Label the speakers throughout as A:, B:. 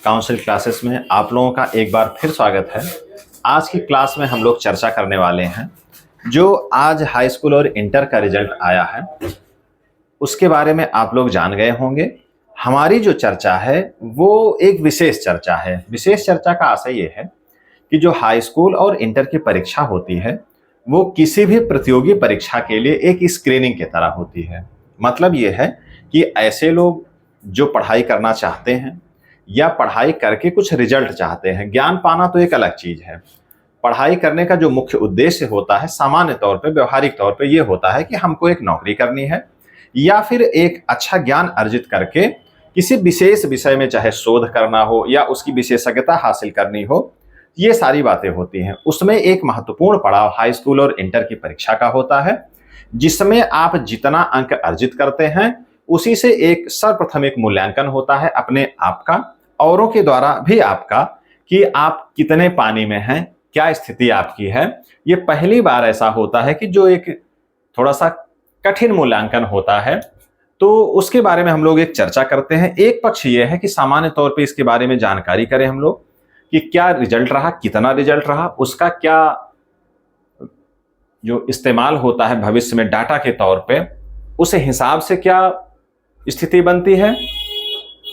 A: Council classes में आप लोगों का एक बार फिर स्वागत है। आज की क्लास में हम लोग चर्चा करने वाले हैं जो आज हाई स्कूल और इंटर का रिजल्ट आया है उसके बारे में आप लोग जान गए होंगे। हमारी जो चर्चा है वो एक विशेष चर्चा है। विशेष चर्चा का आशय ये है कि जो हाई स्कूल और इंटर की परीक्षा होती है वो किसी भी प्रतियोगी परीक्षा के लिए एक स्क्रीनिंग की तरह होती है। मतलब ये है कि ऐसे लोग जो पढ़ाई करना चाहते हैं या पढ़ाई करके कुछ रिजल्ट चाहते हैं, ज्ञान पाना तो एक अलग चीज है। पढ़ाई करने का जो मुख्य उद्देश्य होता है सामान्य तौर पे, व्यवहारिक तौर पे ये होता है कि हमको एक नौकरी करनी है या फिर एक अच्छा ज्ञान अर्जित करके किसी विशेष विषय में चाहे शोध करना हो या उसकी विशेषज्ञता हासिल करनी हो, ये सारी बातें होती हैं। उसमें एक महत्वपूर्ण पड़ाव हाई स्कूल और इंटर की परीक्षा का होता है, जिसमें आप जितना अंक अर्जित करते हैं उसी से एक सर्वप्रथम एक मूल्यांकन होता है अपने आप का, औरों के द्वारा भी आपका, कि आप कितने पानी में हैं, क्या स्थिति आपकी है। ये पहली बार ऐसा होता है कि जो एक थोड़ा सा कठिन मूल्यांकन होता है, तो उसके बारे में हम लोग एक चर्चा करते हैं। एक पक्ष ये है कि सामान्य तौर पे इसके बारे में जानकारी करें हम लोग कि क्या रिजल्ट रहा, कितना रिजल्ट रहा, उसका क्या जो इस्तेमाल होता है भविष्य में डाटा के तौर पे, उस हिसाब से क्या स्थिति बनती है।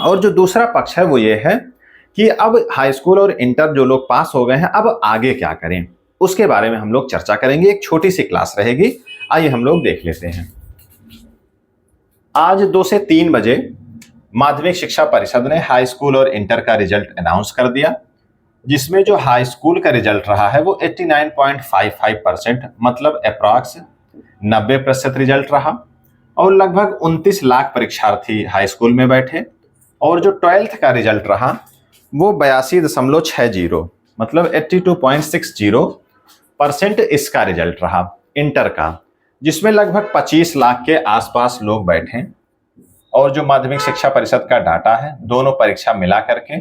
A: और जो दूसरा पक्ष है वो ये है कि अब हाई स्कूल और इंटर जो लोग पास हो गए हैं अब आगे क्या करें, उसके बारे में हम लोग चर्चा करेंगे। एक छोटी सी क्लास रहेगी, आइए हम लोग देख लेते हैं। आज 2 से 3 बजे माध्यमिक शिक्षा परिषद ने हाई स्कूल और इंटर का रिजल्ट अनाउंस कर दिया, जिसमें जो हाई स्कूल का रिजल्ट रहा है वो 89.55%, मतलब अप्रॉक्स 90% रिजल्ट रहा। और लगभग 29 लाख परीक्षार्थी हाई स्कूल में बैठे। और जो 12th का रिजल्ट रहा वो 82.60, मतलब 82.60% इसका रिजल्ट रहा इंटर का, जिसमें लगभग 25 लाख के आसपास लोग बैठे। और जो माध्यमिक शिक्षा परिषद का डाटा है, दोनों परीक्षा मिला करके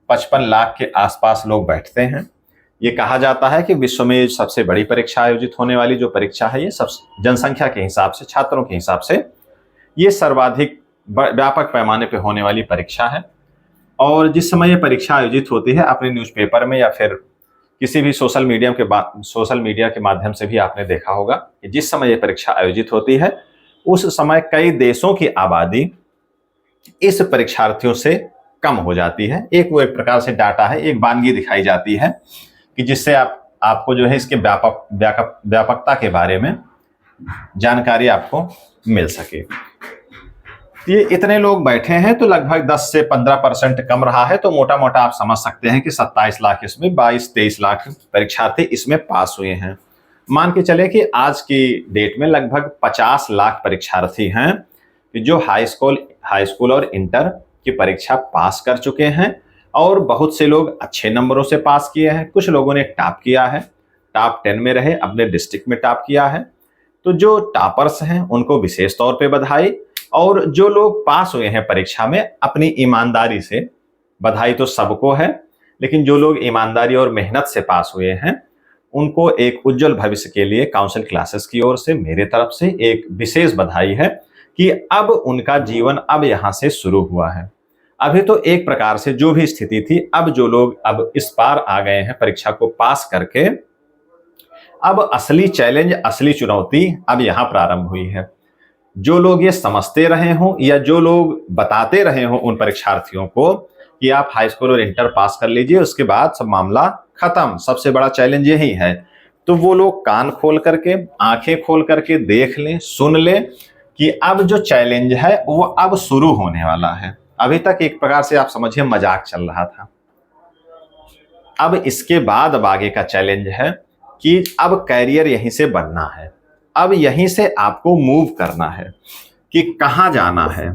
A: 55 लाख के आसपास लोग बैठते हैं। ये कहा जाता है कि विश्व में सबसे बड़ी परीक्षा आयोजित होने वाली जो परीक्षा है, ये सब जनसंख्या के हिसाब से, छात्रों के हिसाब से ये सर्वाधिक व्यापक पैमाने पे होने वाली परीक्षा है। और जिस समय ये परीक्षा आयोजित होती है, अपने न्यूज़पेपर में या फिर किसी भी सोशल मीडिया के माध्यम से भी आपने देखा होगा कि जिस समय ये परीक्षा आयोजित होती है उस समय कई देशों की आबादी इस परीक्षार्थियों से कम हो जाती है। एक प्रकार से डाटा है, एक वानगी दिखाई जाती है कि जिससे आपको जो है इसके व्यापकता के बारे में जानकारी आपको मिल सके। ये इतने लोग बैठे हैं तो लगभग 10 से 15% कम रहा है, तो मोटा मोटा आप समझ सकते हैं कि 27 लाख इसमें, 22-23 लाख परीक्षार्थी इसमें पास हुए हैं। मान के चले कि आज की डेट में लगभग 50 लाख परीक्षार्थी हैं जो हाई स्कूल और इंटर की परीक्षा पास कर चुके हैं। और बहुत से लोग अच्छे नंबरों से पास किए हैं, कुछ लोगों ने टॉप किया है, टॉप 10 में रहे, अपने डिस्ट्रिक्ट में टॉप किया है। तो जो टॉपर्स हैं उनको विशेष तौर पे बधाई, और जो लोग पास हुए हैं परीक्षा में अपनी ईमानदारी से, बधाई तो सबको है, लेकिन जो लोग ईमानदारी और मेहनत से पास हुए हैं उनको एक उज्जवल भविष्य के लिए काउंसिल क्लासेस की ओर से मेरे तरफ से एक विशेष बधाई है कि अब उनका जीवन अब यहाँ से शुरू हुआ है। अभी तो एक प्रकार से जो भी स्थिति थी, अब जो लोग अब इस पार आ गए हैं परीक्षा को पास करके, अब असली चैलेंज, असली चुनौती अब यहाँ प्रारंभ हुई है। जो लोग ये समझते रहे हों या जो लोग बताते रहे हों उन परीक्षार्थियों को कि आप हाई स्कूल और इंटर पास कर लीजिए, उसके बाद सब मामला खत्म, सबसे बड़ा चैलेंज यही है, तो वो लोग कान खोल करके, आंखें खोल करके देख लें, सुन लें कि अब जो चैलेंज है वो अब शुरू होने वाला है। अभी तक एक प्रकार से आप समझिए मजाक चल रहा था, अब इसके बाद अब आगे का चैलेंज है कि अब कैरियर यहीं से बनना है, अब यहीं से आपको मूव करना है कि कहां जाना है।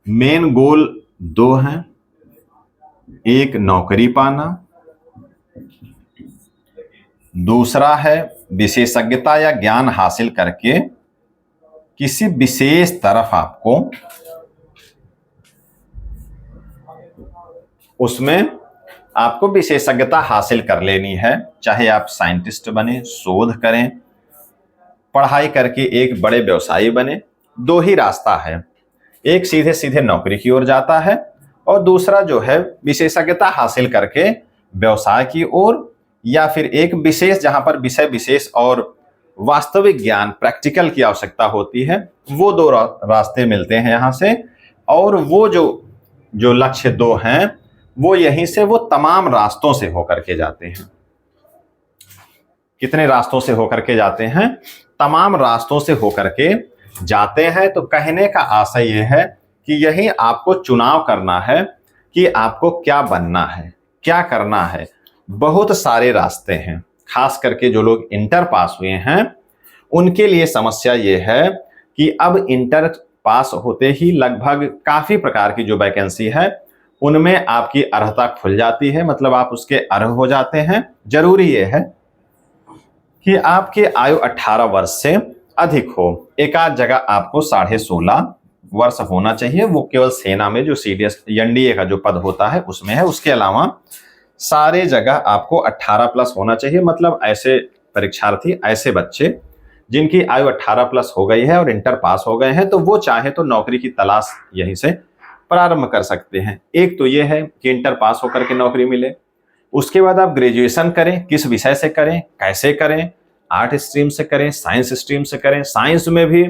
A: मेन गोल 2 हैं, एक नौकरी पाना, दूसरा है विशेषज्ञता या ज्ञान हासिल करके किसी विशेष तरफ आपको उसमें आपको विशेषज्ञता हासिल कर लेनी है। चाहे आप साइंटिस्ट बने, शोध करें, पढ़ाई करके एक बड़े व्यवसायी बने। 2 ही रास्ता है, एक सीधे सीधे नौकरी की ओर जाता है और दूसरा जो है विशेषज्ञता हासिल करके व्यवसाय की ओर, या फिर एक विशेष जहां पर विषय विशेष और वास्तविक ज्ञान प्रैक्टिकल की आवश्यकता होती है, वो दो रास्ते मिलते हैं यहां से। और वो जो जो लक्ष्य दो हैं वो यहीं से वो तमाम रास्तों से होकर के जाते हैं। कितने रास्तों से होकर के जाते हैं? तमाम रास्तों से होकर के जाते हैं। तो कहने का आशय यह है कि यही आपको चुनाव करना है कि आपको क्या बनना है, क्या करना है। बहुत सारे रास्ते हैं, खास करके जो लोग इंटर पास हुए हैं उनके लिए समस्या यह है कि अब इंटर पास होते ही लगभग काफी प्रकार की जो वैकेंसी है उनमें आपकी अर्हता खुल जाती है, मतलब आप उसके अर्ह हो जाते हैं। जरूरी यह है कि आपकी आयु 18 वर्ष से अधिक हो। एक आध जगह आपको 16.5 वर्ष होना चाहिए, वो केवल सेना में जो सीडीएस एनडीए का जो पद होता है उसमें है। उसके अलावा सारे जगह आपको 18 प्लस होना चाहिए। मतलब ऐसे परीक्षार्थी, ऐसे बच्चे जिनकी आयु 18 प्लस हो गई है और इंटर पास हो गए हैं, तो वो चाहे तो नौकरी की तलाश यहीं से प्रारंभ कर सकते हैं। एक तो ये है कि इंटर पास होकर के नौकरी मिले, उसके बाद आप ग्रेजुएशन करें, किस विषय से करें, कैसे करें, आर्ट स्ट्रीम से करें, साइंस स्ट्रीम से करें, साइंस में भी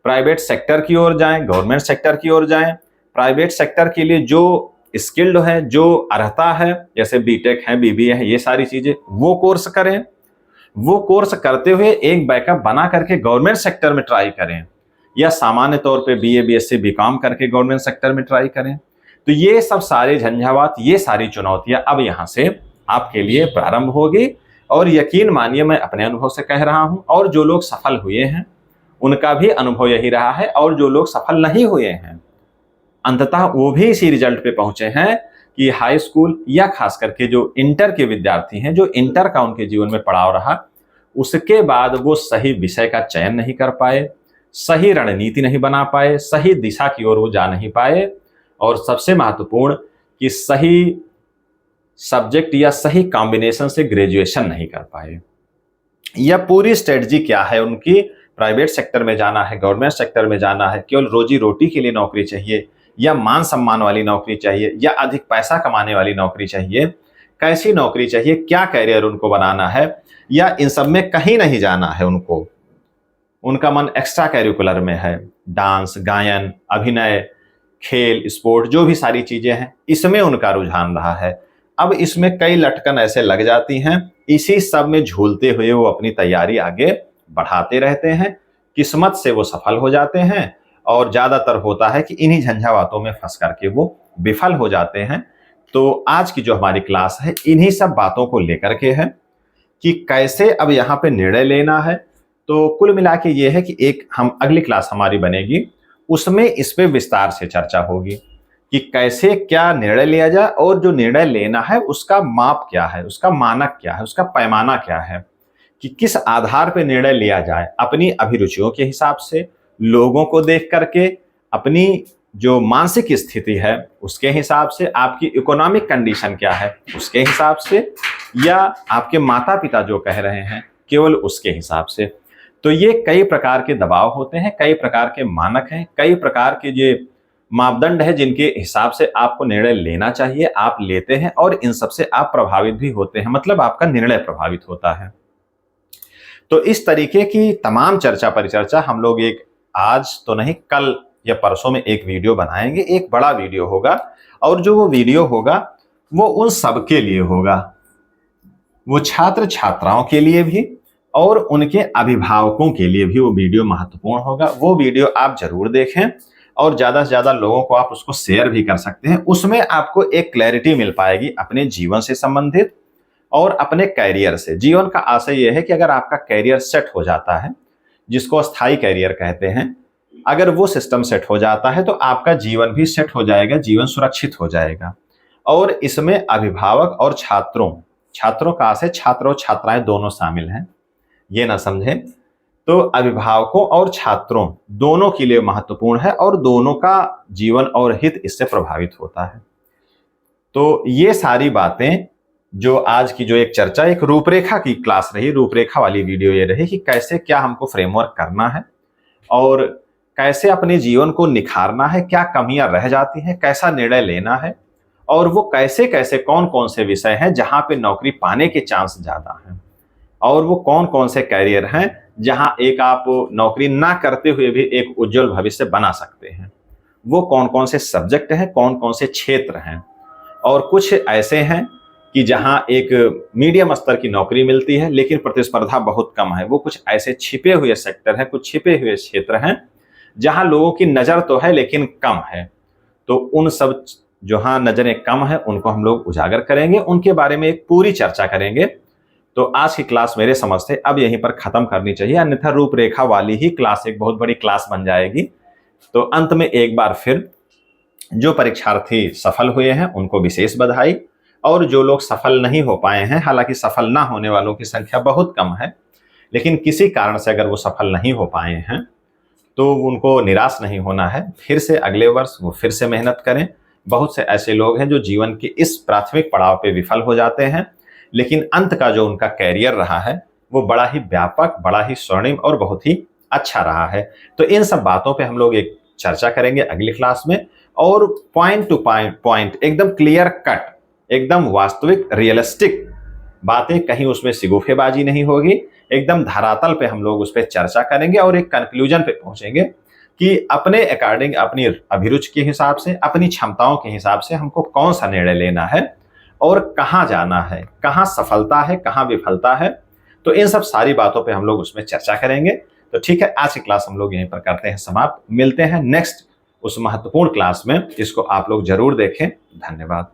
A: प्राइवेट सेक्टर की ओर जाएं, गवर्नमेंट सेक्टर की ओर जाएं। प्राइवेट सेक्टर के लिए जो स्किल्ड है, जो अर्हता है, जैसे बीटेक है, बीबीए है, ये सारी चीजें, वो कोर्स करें। वो कोर्स करते हुए एक बैकअप बना करके गवर्नमेंट सेक्टर में ट्राई करें, या सामान्य तौर पे बीए बीएससी बीकॉम करके गवर्नमेंट सेक्टर में ट्राई करें। तो ये सब सारे झंझावात, ये सारी चुनौतियां अब यहां से आपके लिए प्रारंभ होगी। और यकीन मानिए, मैं अपने अनुभव से कह रहा हूं, और जो लोग सफल हुए हैं उनका भी अनुभव यही रहा है, और जो लोग सफल नहीं हुए हैं अंततः वो भी इसी रिजल्ट पे पहुंचे हैं कि हाई स्कूल या खास करके जो इंटर के विद्यार्थी हैं, जो इंटर का उनके जीवन में पड़ाव रहा, उसके बाद वो सही विषय का चयन नहीं कर पाए, सही रणनीति नहीं बना पाए, सही दिशा की ओर वो जा नहीं पाए, और सबसे महत्वपूर्ण कि सही सब्जेक्ट या सही कॉम्बिनेशन से ग्रेजुएशन नहीं कर पाए। यह पूरी स्ट्रेटजी क्या है उनकी? प्राइवेट सेक्टर में जाना है, गवर्नमेंट सेक्टर में जाना है, केवल रोजी रोटी के लिए नौकरी चाहिए, या मान सम्मान वाली नौकरी चाहिए, या अधिक पैसा कमाने वाली नौकरी चाहिए, कैसी नौकरी चाहिए, क्या कैरियर उनको बनाना है, या इन सब में कहीं नहीं जाना है उनको। उनका मन एक्स्ट्रा कैरिकुलर में है, डांस, गायन, अभिनय, खेल, स्पोर्ट, जो भी सारी चीजें हैं इसमें उनका रुझान रहा है। अब इसमें कई लटकन ऐसे लग जाती हैं, इसी सब में झूलते हुए वो अपनी तैयारी आगे बढ़ाते रहते हैं। किस्मत से वो सफल हो जाते हैं, और ज्यादातर होता है कि इन्हीं झंझावातों में फंस करके वो विफल हो जाते हैं। तो आज की जो हमारी क्लास है इन्हीं सब बातों को लेकर के है कि कैसे अब यहाँ पे निर्णय लेना है। तो कुल मिला के ये है कि एक हम अगली क्लास हमारी बनेगी, उसमें इस पे विस्तार से चर्चा होगी कि कैसे क्या निर्णय लिया जाए, और जो निर्णय लेना है उसका माप क्या है, उसका मानक क्या है, उसका पैमाना क्या है, कि किस आधार पर निर्णय लिया जाए। अपनी अभिरुचियों के हिसाब से, लोगों को देख करके, अपनी जो मानसिक स्थिति है उसके हिसाब से, आपकी इकोनॉमिक कंडीशन क्या है उसके हिसाब से, या आपके माता पिता जो कह रहे हैं केवल उसके हिसाब से। तो ये कई प्रकार के दबाव होते हैं, कई प्रकार के मानक हैं, कई प्रकार के ये मापदंड है जिनके हिसाब से आपको निर्णय लेना चाहिए, आप लेते हैं, और इन सब से आप प्रभावित भी होते हैं, मतलब आपका निर्णय प्रभावित होता है। तो इस तरीके की तमाम चर्चा परिचर्चा हम लोग एक आज तो नहीं, कल या परसों में एक वीडियो बनाएंगे। एक बड़ा वीडियो होगा, और जो वो वीडियो होगा वो उन सबके लिए होगा, वो छात्र छात्राओं के लिए भी और उनके अभिभावकों के लिए भी वो वीडियो महत्वपूर्ण होगा। वो वीडियो आप जरूर देखें, और ज्यादा से ज्यादा लोगों को आप उसको शेयर भी कर सकते हैं। उसमें आपको एक क्लैरिटी मिल पाएगी अपने जीवन से संबंधित और अपने कैरियर से। जीवन का आशय यह है कि अगर आपका कैरियर सेट हो जाता है, जिसको स्थायी कैरियर कहते हैं, अगर वो सिस्टम सेट हो जाता है तो आपका जीवन भी सेट हो जाएगा, जीवन सुरक्षित हो जाएगा। और इसमें अभिभावक और छात्रों का आशय छात्र और छात्राएं दोनों शामिल हैं, ये ना समझें। तो अभिभावकों और छात्रों दोनों के लिए महत्वपूर्ण है, और दोनों का जीवन और हित इससे प्रभावित होता है। तो ये सारी बातें जो आज की जो एक चर्चा, एक रूपरेखा की क्लास रही, रूपरेखा वाली वीडियो ये रही कि कैसे क्या हमको फ्रेमवर्क करना है, और कैसे अपने जीवन को निखारना है, क्या कमियां रह जाती हैं, कैसा निर्णय लेना है, और वो कैसे कैसे कौन कौन से विषय हैं जहां पे नौकरी पाने के चांस ज्यादा हैं, और वो कौन कौन से कैरियर हैं जहां एक आप नौकरी ना करते हुए भी एक उज्जवल भविष्य बना सकते हैं। वो कौन कौन से सब्जेक्ट हैं, कौन कौन से क्षेत्र हैं, और कुछ ऐसे हैं कि जहां एक मीडियम स्तर की नौकरी मिलती है लेकिन प्रतिस्पर्धा बहुत कम है। वो कुछ ऐसे छिपे हुए सेक्टर हैं, कुछ छिपे हुए क्षेत्र हैं जहां लोगों की नजर तो है लेकिन कम है। तो उन सब जहां नजरें कम है उनको हम लोग उजागर करेंगे, उनके बारे में एक पूरी चर्चा करेंगे। तो आज की क्लास मेरे समझ से अब यहीं पर खत्म करनी चाहिए, अन्यथा रूपरेखा वाली ही क्लास एक बहुत बड़ी क्लास बन जाएगी। तो अंत में एक बार फिर जो परीक्षार्थी सफल हुए हैं उनको विशेष बधाई, और जो लोग सफल नहीं हो पाए हैं, हालांकि सफल ना होने वालों की संख्या बहुत कम है, लेकिन किसी कारण से अगर वो सफल नहीं हो पाए हैं तो उनको निराश नहीं होना है। फिर से अगले वर्ष वो फिर से मेहनत करें। बहुत से ऐसे लोग हैं जो जीवन के इस प्राथमिक पड़ाव पे विफल हो जाते हैं, लेकिन अंत का जो उनका कैरियर रहा है वो बड़ा ही व्यापक, बड़ा ही स्वर्णिम और बहुत ही अच्छा रहा है। तो इन सब बातों पे हम लोग एक चर्चा करेंगे अगली क्लास में, और पॉइंट टू पॉइंट एकदम क्लियर कट, एकदम वास्तविक रियलिस्टिक बातें, कहीं उसमें सिगुफेबाजी नहीं होगी। एकदम धरातल पे हम लोग उस पर चर्चा करेंगे और एक कंक्लूजन पे पहुंचेंगे कि अपने अकॉर्डिंग, अपनी अभिरुचि के हिसाब से, अपनी क्षमताओं के हिसाब से हमको कौन सा निर्णय लेना है और कहाँ जाना है, कहाँ सफलता है, कहाँ विफलता है। तो इन सब सारी बातों पे हम लोग उसमें चर्चा करेंगे। तो ठीक है, आज की क्लास हम लोग यहीं पर करते हैं समाप्त। मिलते हैं नेक्स्ट उस महत्वपूर्ण क्लास में, जिसको आप लोग जरूर देखें। धन्यवाद।